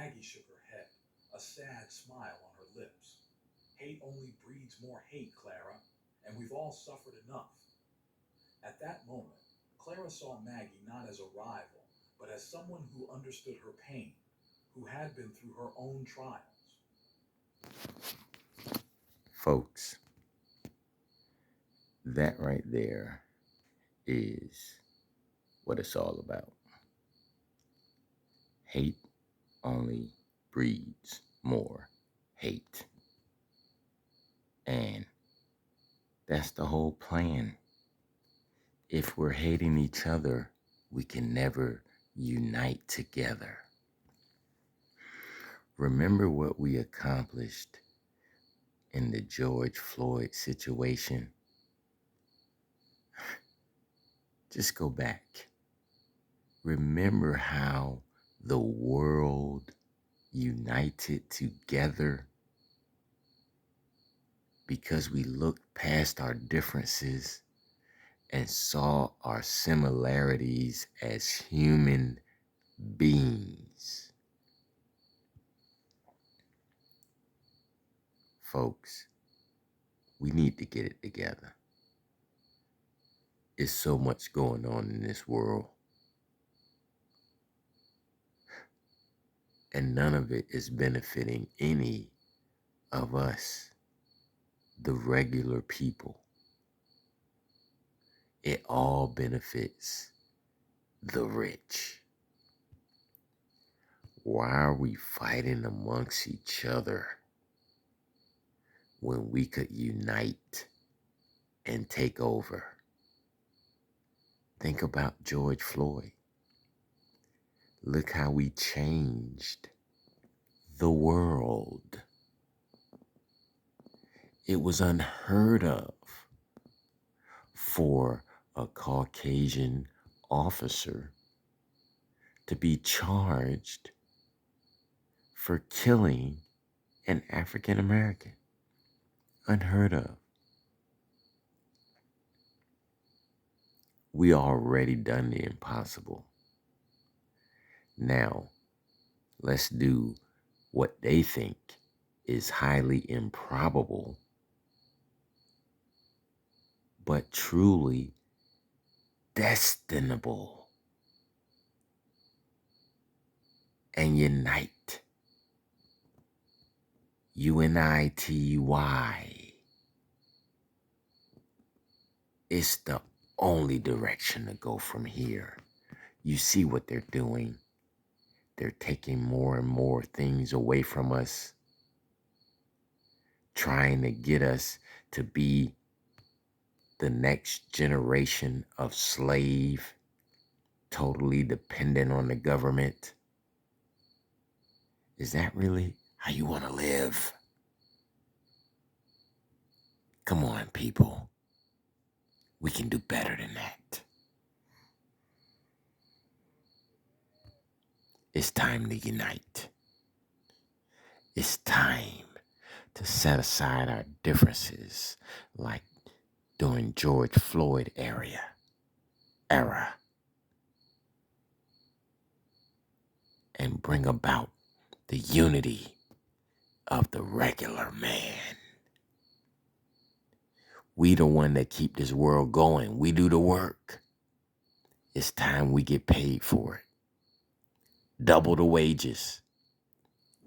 Maggie shook her head, a sad smile on her lips. Hate only breeds more hate, Clara, and we've all suffered enough. At that moment, Clara saw Maggie not as a rival, but as someone who understood her pain, who had been through her own trials. Folks, that right there is what it's all about. Hate only breeds more hate. And that's the whole plan. If we're hating each other, we can never unite together. Remember what we accomplished in the George Floyd situation? Just go back. Remember how the world united together because we looked past our differences and saw our similarities as human beings. Folks, we need to get it together. It's so much going on in this world, and none of it is benefiting any of us, the regular people. It all benefits the rich. Why are we fighting amongst each other when we could unite and take over? Think about George Floyd. Look how we changed the world. It was unheard of for a Caucasian officer to be charged for killing an African American. Unheard of. We already done the impossible. Now, let's do what they think is highly improbable, but truly destinable, and unite. UNITY. It's the only direction to go from here. You see what they're doing. They're taking more and more things away from us, trying to get us to be the next generation of slave, totally dependent on the government. Is that really how you want to live? Come on, people. We can do better than that. It's time to unite. It's time to set aside our differences like during George Floyd era, and bring about the unity of the regular man. We the one that keep this world going. We do the work. It's time we get paid for it. Double the wages.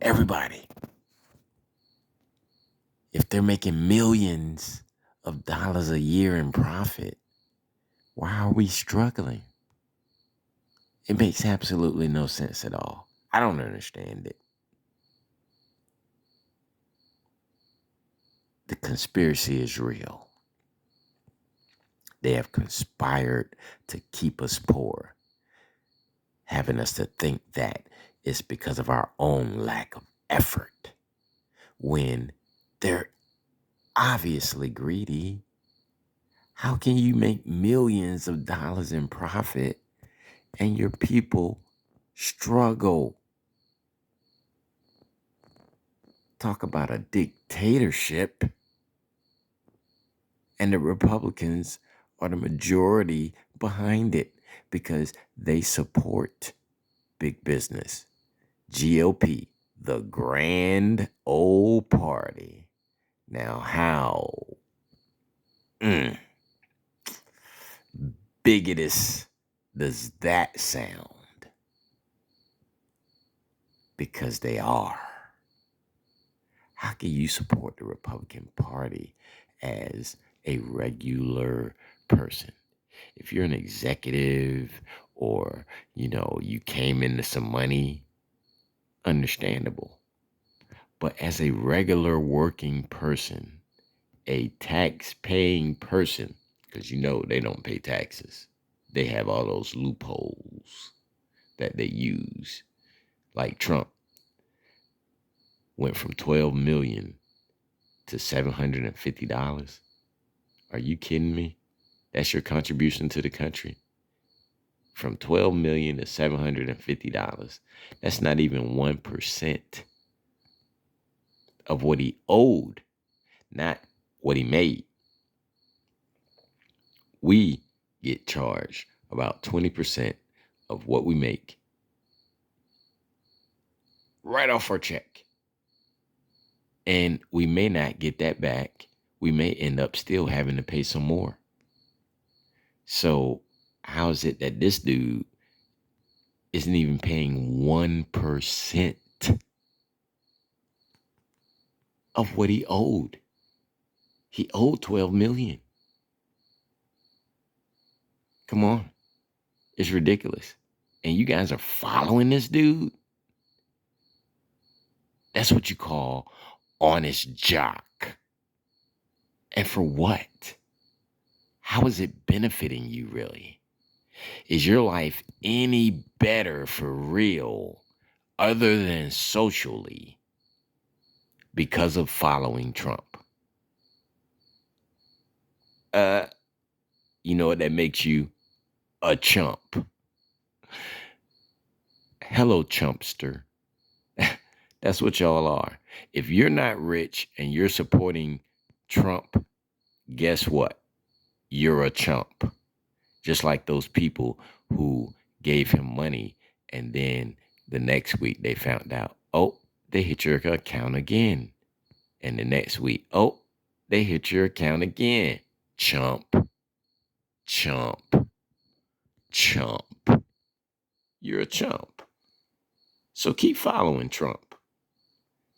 Everybody. If they're making millions of dollars a year in profit, why are we struggling? It makes absolutely no sense at all. I don't understand it. The conspiracy is real. They have conspired to keep us poor, having us to think that it's because of our own lack of effort, when they're obviously greedy. How can you make millions of dollars in profit and your people struggle? Talk about a dictatorship. And the Republicans are the majority behind it because they support big business. GOP, the grand old party. Now, how bigoted does that sound? Because they are. How can you support the Republican Party as a regular person? If you're an executive or, you came into some money, understandable. But as a regular working person, a tax paying person, because they don't pay taxes, they have all those loopholes that they use. Like Trump went from 12 million to $750. Are you kidding me? That's your contribution to the country. From 12 million to $750. That's not even 1% of what he owed, not what he made. We get charged about 20% of what we make right off our check. And we may not get that back. We may end up still having to pay some more. So how is it that this dude isn't even paying 1% of what he owed? He owed 12 million. Come on. It's ridiculous. And you guys are following this dude? That's what you call honest jock. And for what? How is it benefiting you, really? Is your life any better for real, other than socially, because of following Trump? You know what that makes you? A chump. Hello, chumpster. That's what y'all are. If you're not rich and you're supporting Trump, guess what? You're a chump. Just like those people who gave him money and then the next week they found out, oh, they hit your account again. And the next week, oh, they hit your account again. Chump, chump, chump. You're a chump. So keep following Trump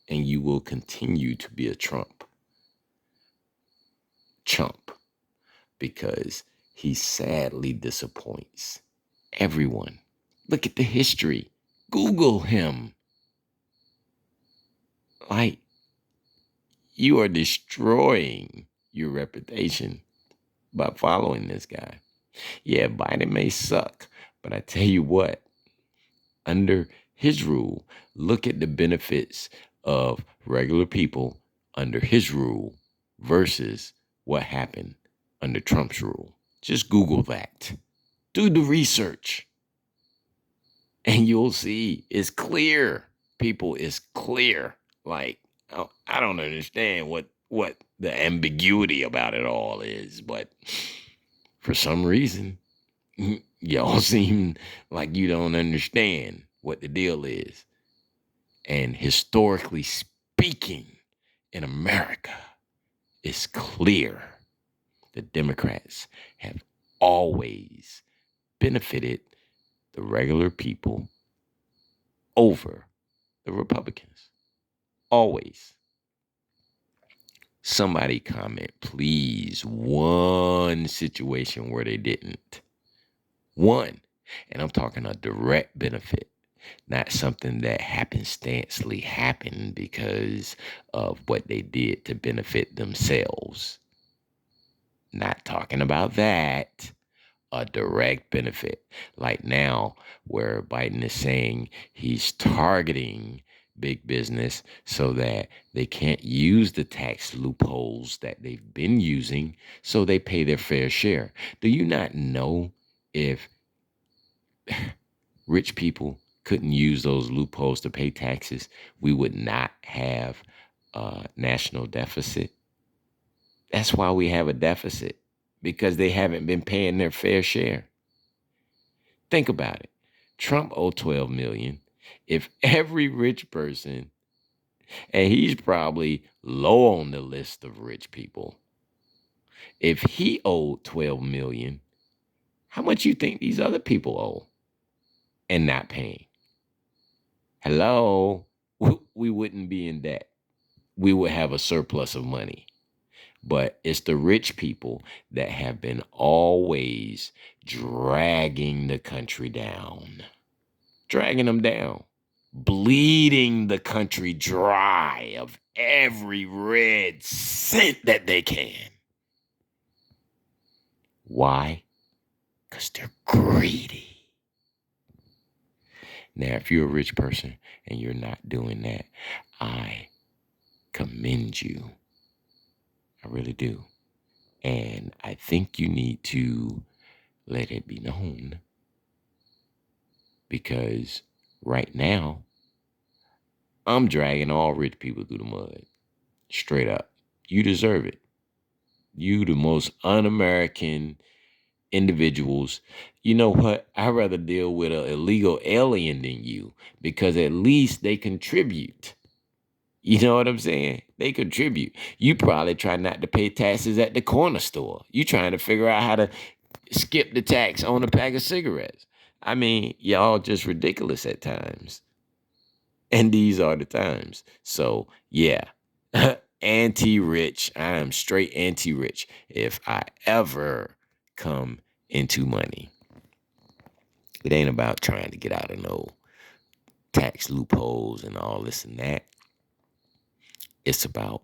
and you will continue to be a chump because he sadly disappoints everyone. Look at the history. Google him. Like, you are destroying your reputation by following this guy. Yeah, Biden may suck, but I tell you what, under his rule, look at the benefits of regular people under his rule versus what happened under Trump's rule. Just Google that. Do the research. And you'll see it's clear. People, it's clear. Like, I don't understand what the ambiguity about it all is, but for some reason, y'all seem like you don't understand what the deal is. And historically speaking, in America, it's clear the Democrats have always benefited the regular people over the Republicans. Always. Somebody comment, please, one situation where they didn't. One. And I'm talking a direct benefit, not something that happenstancely happened because of what they did to benefit themselves. Not talking about that. A direct benefit. Like now, where Biden is saying he's targeting big business so that they can't use the tax loopholes that they've been using, so they pay their fair share. Do you not know if rich people couldn't use those loopholes to pay taxes, we would not have a national deficit? That's why we have a deficit, because they haven't been paying their fair share. Think about it. Trump owed 12 million. If every rich person, and he's probably low on the list of rich people, if he owed 12 million, how much you think these other people owe and not paying? Hello? We wouldn't be in debt. We would have a surplus of money. But it's the rich people that have been always dragging the country down, dragging them down, bleeding the country dry of every red cent that they can. Why? Because they're greedy. Now, if you're a rich person and you're not doing that, I commend you. I really do. And I think you need to let it be known, because right now, I'm dragging all rich people through the mud. Straight up. You deserve it. You, the most un-American individuals. You know what? I'd rather deal with an illegal alien than you, because at least they contribute. You know what I'm saying? They contribute. You probably try not to pay taxes at the corner store. You trying to figure out how to skip the tax on a pack of cigarettes. I mean, y'all just ridiculous at times. And these are the times. So, yeah, anti-rich. I am straight anti-rich if I ever come into money. It ain't about trying to get out of no tax loopholes and all this and that. It's about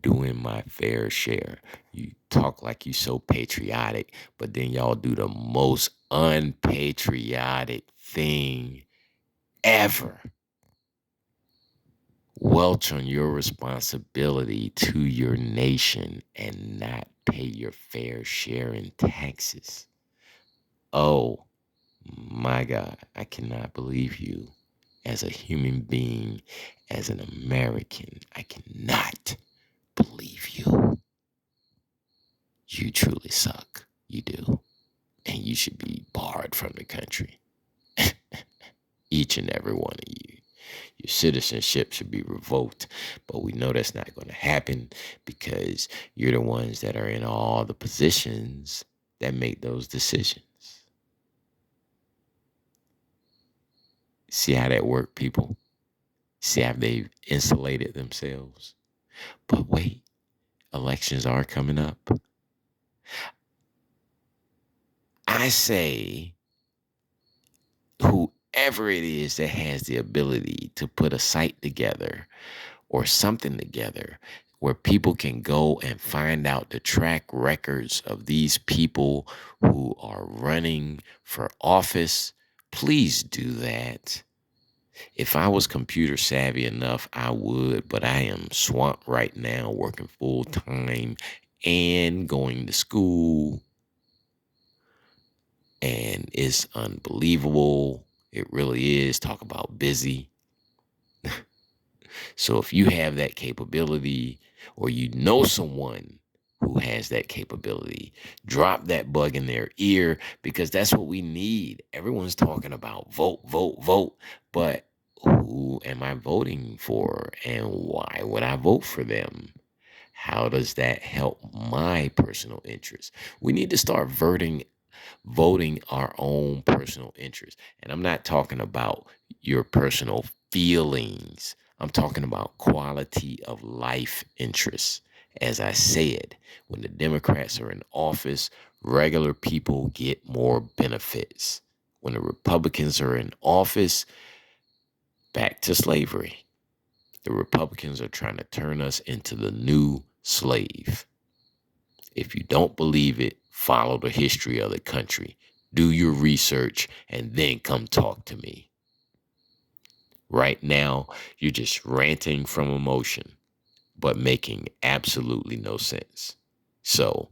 doing my fair share. You talk like you so patriotic, but then y'all do the most unpatriotic thing ever. Welch on your responsibility to your nation and not pay your fair share in taxes. Oh my God, I cannot believe you. As a human being, as an American, I cannot believe you. You truly suck. You do. And you should be barred from the country. Each and every one of you. Your citizenship should be revoked. But we know that's not going to happen, because you're the ones that are in all the positions that make those decisions. See how that worked, people? See how they've insulated themselves? But wait, elections are coming up. I say, whoever it is that has the ability to put a site together or something together where people can go and find out the track records of these people who are running for office, please do that. If I was computer savvy enough, I would, but I am swamped right now, working full time and going to school. And it's unbelievable. It really is. Talk about busy. So if you have that capability, or you know someone who has that capability, drop that bug in their ear, because that's what we need. Everyone's talking about vote, vote, vote. But who am I voting for, and why would I vote for them? How does that help my personal interest? We need to start voting our own personal interest. And I'm not talking about your personal feelings. I'm talking about quality of life interests. As I said, when the Democrats are in office, regular people get more benefits. When the Republicans are in office, back to slavery. The Republicans are trying to turn us into the new slave. If you don't believe it, follow the history of the country. Do your research and then come talk to me. Right now, you're just ranting from emotion, but making absolutely no sense. So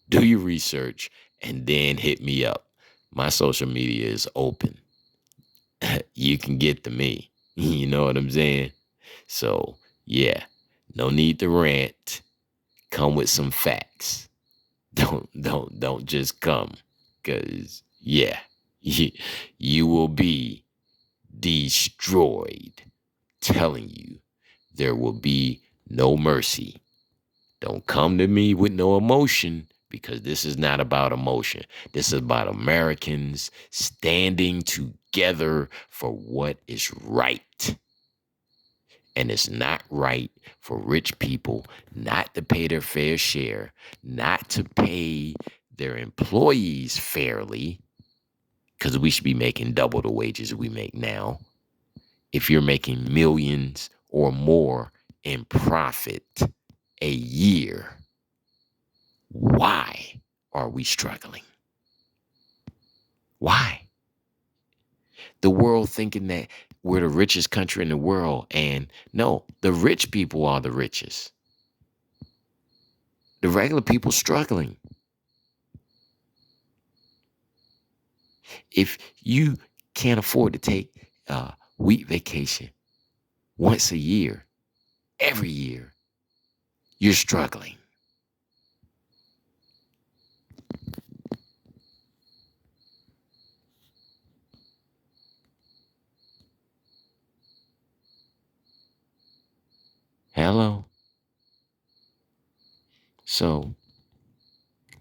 do your research and then hit me up. My social media is open. You can get to me. You know what I'm saying? So yeah, no need to rant. Come with some facts. Don't just come, because yeah, you will be destroyed. Telling you, there will be no mercy. Don't come to me with no emotion, because this is not about emotion. This is about Americans standing together for what is right. And it's not right for rich people not to pay their fair share, not to pay their employees fairly, because we should be making double the wages we make now. If you're making millions or more in profit a year, why are we struggling? Why? The world thinking that we're the richest country in the world, and no, the rich people are the richest. The regular people struggling. If you can't afford to take a week vacation once a year, every year, you're struggling. Hello. So,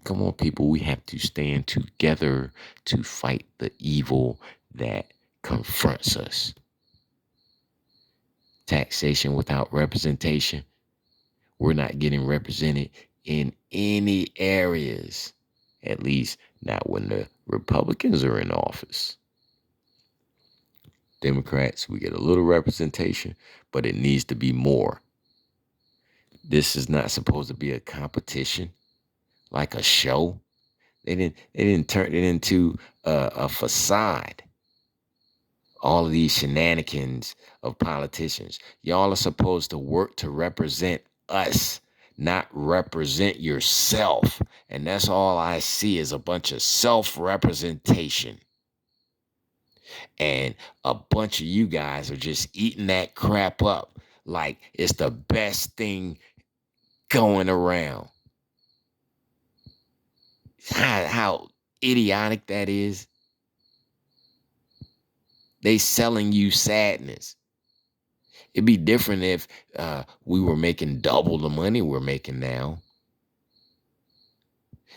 come on, people. We have to stand together to fight the evil that confronts us. Taxation without representation. We're not getting represented in any areas, at least not when the Republicans are in office. Democrats, we get a little representation, but it needs to be more. This is not supposed to be a competition, like a show. They didn't turn it into a facade. All of these shenanigans of politicians. Y'all are supposed to work to represent us, not represent yourself. And that's all I see is a bunch of self-representation. And a bunch of you guys are just eating that crap up like it's the best thing going around. How idiotic that is. They selling you sadness. It'd be different if we were making double the money we're making now.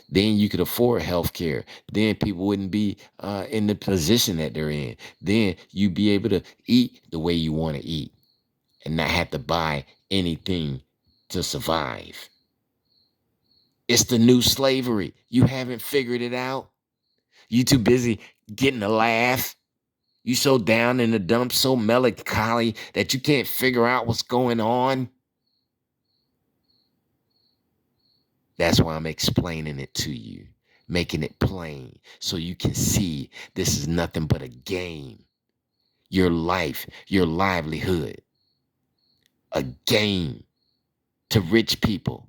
Then you could afford health care. Then people wouldn't be in the position that they're in. Then you'd be able to eat the way you want to eat and not have to buy anything to survive. It's the new slavery. You haven't figured it out. You too busy getting a laugh. You so down in the dumps, so melancholy that you can't figure out what's going on. That's why I'm explaining it to you, making it plain so you can see this is nothing but a game. Your life, your livelihood, a game to rich people.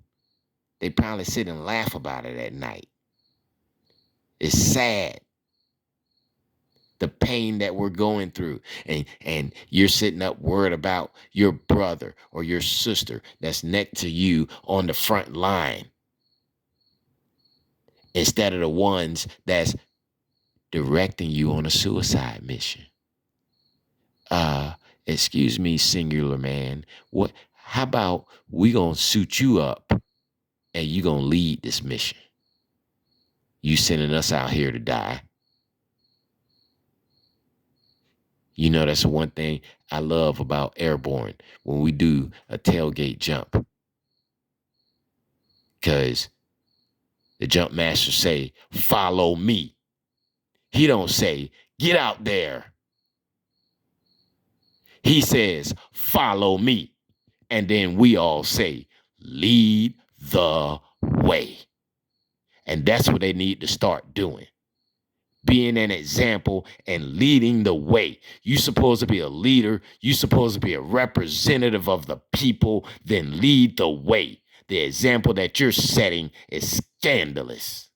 They probably sit and laugh about it at night. It's sad. The pain that we're going through, and you're sitting up worried about your brother or your sister that's next to you on the front line instead of the ones that's directing you on a suicide mission. Excuse me, singular man. How about we gonna suit you up and you gonna lead this mission? You sending us out here to die. You know, that's the one thing I love about Airborne when we do a tailgate jump. Because the jump master say, follow me. He don't say, get out there. He says, follow me. And then we all say, lead the way. And that's what they need to start doing. Being an example and leading the way. You're supposed to be a leader. You're supposed to be a representative of the people. Then lead the way. The example that you're setting is scandalous.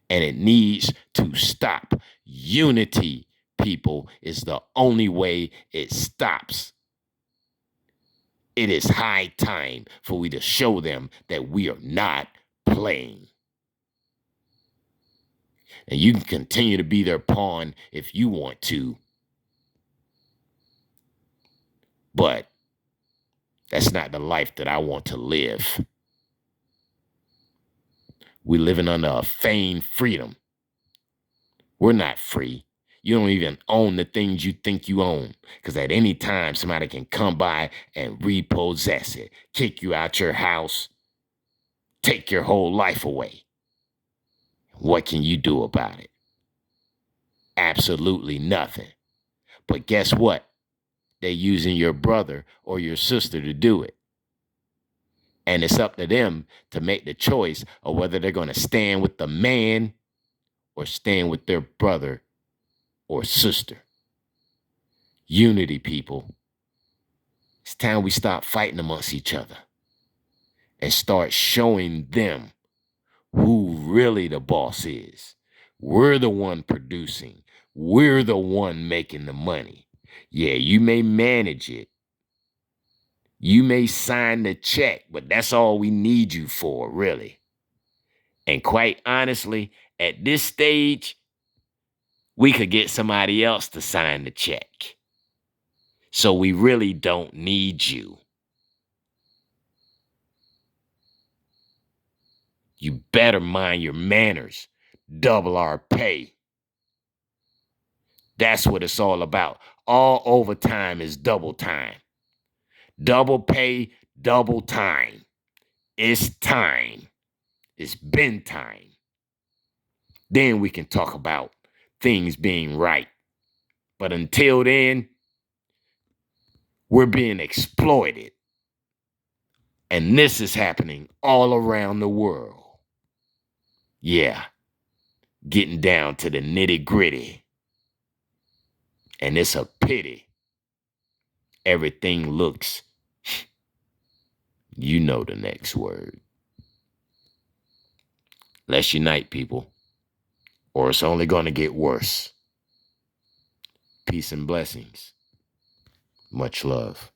And it needs to stop. Unity, people, is the only way it stops. It is high time for we to show them that we are not playing. And you can continue to be their pawn if you want to. But that's not the life that I want to live. We're living under a feigned freedom. We're not free. You don't even own the things you think you own. Because at any time, somebody can come by and repossess it, kick you out your house, take your whole life away. What can you do about it? Absolutely nothing. But guess what? They're using your brother or your sister to do it. And it's up to them to make the choice of whether they're going to stand with the man or stand with their brother or sister. Unity, people. It's time we stop fighting amongst each other and start showing them who really the boss is. We're the one producing. We're the one making the money. Yeah, you may manage it. You may sign the check, but that's all we need you for, really. And quite honestly, at this stage, we could get somebody else to sign the check. So we really don't need you. You better mind your manners. Double our pay. That's what it's all about. All overtime is double time. Double pay, double time. It's time. It's been time. Then we can talk about things being right. But until then, we're being exploited. And this is happening all around the world. Yeah, getting down to the nitty gritty. And it's a pity. Everything looks, you know the next word. Let's unite, people, or it's only going to get worse. Peace and blessings. Much love.